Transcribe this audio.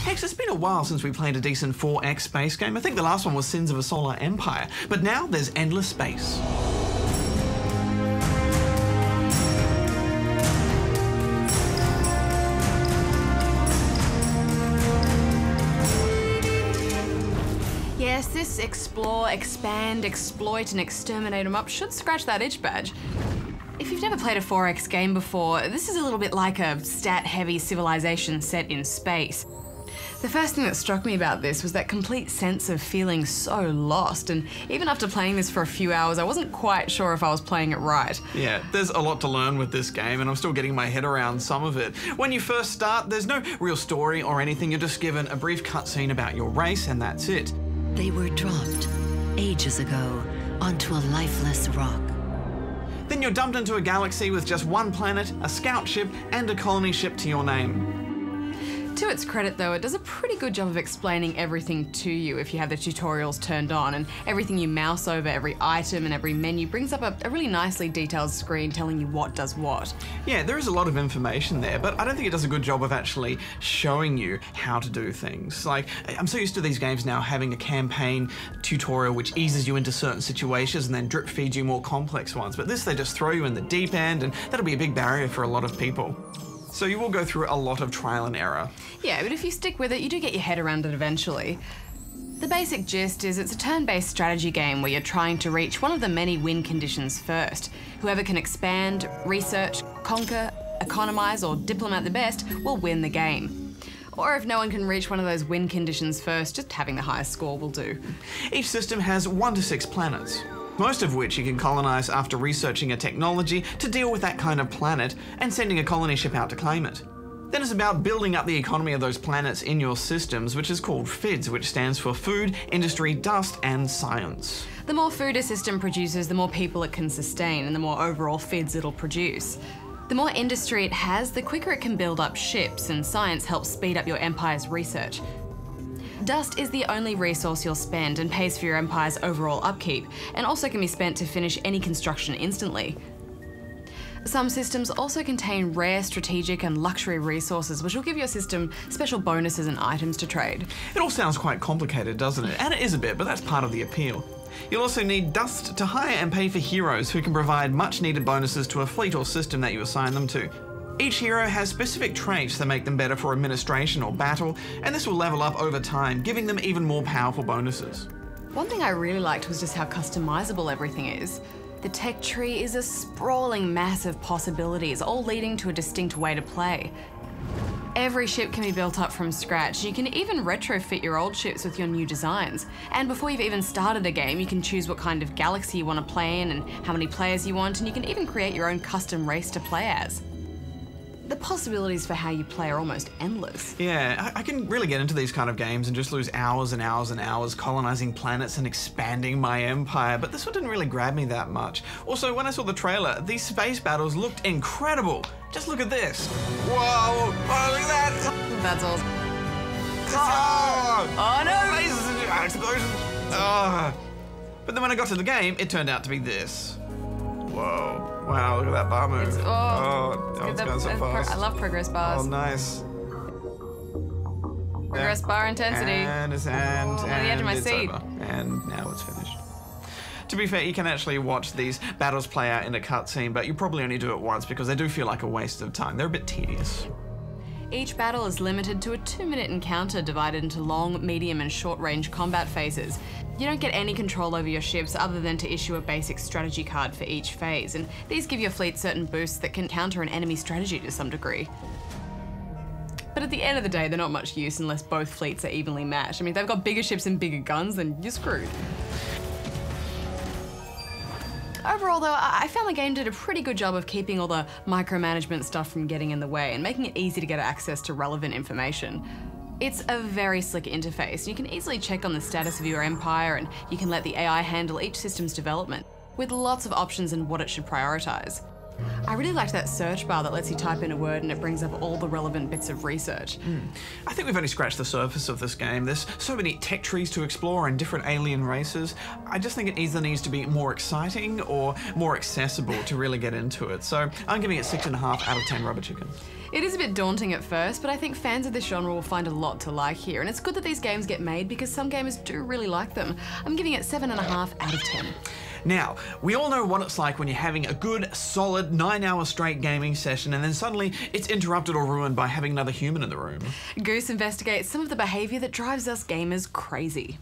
Hex, it's been a while since we played a decent 4X space game. I think the last one was Sins of a Solar Empire, but now there's endless space. Yes, this explore, expand, exploit and exterminate 'em up should scratch that itch badge. If you've never played a 4X game before, this is a little bit like a stat-heavy civilization set in space. The first thing that struck me about this was that complete sense of feeling so lost, and even after playing this for a few hours, I wasn't quite sure if I was playing it right. Yeah, there's a lot to learn with this game, and I'm still getting my head around some of it. When you first start, there's no real story or anything. You're just given a brief cutscene about your race, and that's it. They were dropped ages ago onto a lifeless rock. Then you're dumped into a galaxy with just one planet, a scout ship, and a colony ship to your name. To its credit though, it does a pretty good job of explaining everything to you if you have the tutorials turned on, and everything you mouse over, every item and every menu brings up a really nicely detailed screen telling you what does what. Yeah, there is a lot of information there, but I don't think it does a good job of actually showing you how to do things. Like, I'm so used to these games now having a campaign tutorial which eases you into certain situations and then drip feeds you more complex ones, but this they just throw you in the deep end, and that'll be a big barrier for a lot of people. So you will go through a lot of trial and error. Yeah, but if you stick with it, you do get your head around it eventually. The basic gist is it's a turn-based strategy game where you're trying to reach one of the many win conditions first. Whoever can expand, research, conquer, economize, or diplomat the best will win the game. Or if no one can reach one of those win conditions first, just having the highest score will do. Each system has 1 to 6 planets, most of which you can colonize after researching a technology to deal with that kind of planet and sending a colony ship out to claim it. Then it's about building up the economy of those planets in your systems, which is called FIDS, which stands for Food, Industry, Dust and Science. The more food a system produces, the more people it can sustain, and the more overall FIDS it'll produce. The more industry it has, the quicker it can build up ships, and science helps speed up your empire's research. Dust is the only resource you'll spend and pays for your empire's overall upkeep, and also can be spent to finish any construction instantly. Some systems also contain rare, strategic and luxury resources which will give your system special bonuses and items to trade. It all sounds quite complicated, doesn't it? And it is a bit, but that's part of the appeal. You'll also need dust to hire and pay for heroes who can provide much needed bonuses to a fleet or system that you assign them to. Each hero has specific traits that make them better for administration or battle, and this will level up over time, giving them even more powerful bonuses. One thing I really liked was just how customizable everything is. The tech tree is a sprawling mass of possibilities, all leading to a distinct way to play. Every ship can be built up from scratch. You can even retrofit your old ships with your new designs. And before you've even started a game, you can choose what kind of galaxy you want to play in and how many players you want, and you can even create your own custom race to play as. The possibilities for how you play are almost endless. Yeah, I can really get into these kind of games and just lose hours and hours and hours colonizing planets and expanding my empire, but this one didn't really grab me that much. Also, when I saw the trailer, these space battles looked incredible. Just look at this. Whoa, oh, look at that. That's awesome. Oh, no! Lasers and explosions. Oh. But then when I got to the game, it turned out to be this. Whoa. Wow, look at that bar move. It's going so fast. I love progress bars. Oh, nice. Progress bar intensity. And it's on the edge of my it's seat. over. And now it's finished. To be fair, you can actually watch these battles play out in a cutscene, but you probably only do it once because they do feel like a waste of time. They're a bit tedious. Each battle is limited to a 2-minute encounter divided into long, medium and short-range combat phases. You don't get any control over your ships other than to issue a basic strategy card for each phase, and these give your fleet certain boosts that can counter an enemy strategy to some degree. But at the end of the day, they're not much use unless both fleets are evenly matched. I mean, if they've got bigger ships and bigger guns, then you're screwed. Overall though, I found the game did a pretty good job of keeping all the micromanagement stuff from getting in the way and making it easy to get access to relevant information. It's a very slick interface. You can easily check on the status of your empire, and you can let the AI handle each system's development, with lots of options and what it should prioritize. I really liked that search bar that lets you type in a word and it brings up all the relevant bits of research. I think we've only scratched the surface of this game. There's so many tech trees to explore and different alien races. I just think it either needs to be more exciting or more accessible to really get into it. So I'm giving it 6.5 out of 10 rubber chickens. It is a bit daunting at first, but I think fans of this genre will find a lot to like here, and it's good that these games get made because some gamers do really like them. I'm giving it 7.5 out of 10. Now, we all know what it's like when you're having a good, solid 9-hour straight gaming session and then suddenly it's interrupted or ruined by having another human in the room. Goose investigates some of the behaviour that drives us gamers crazy.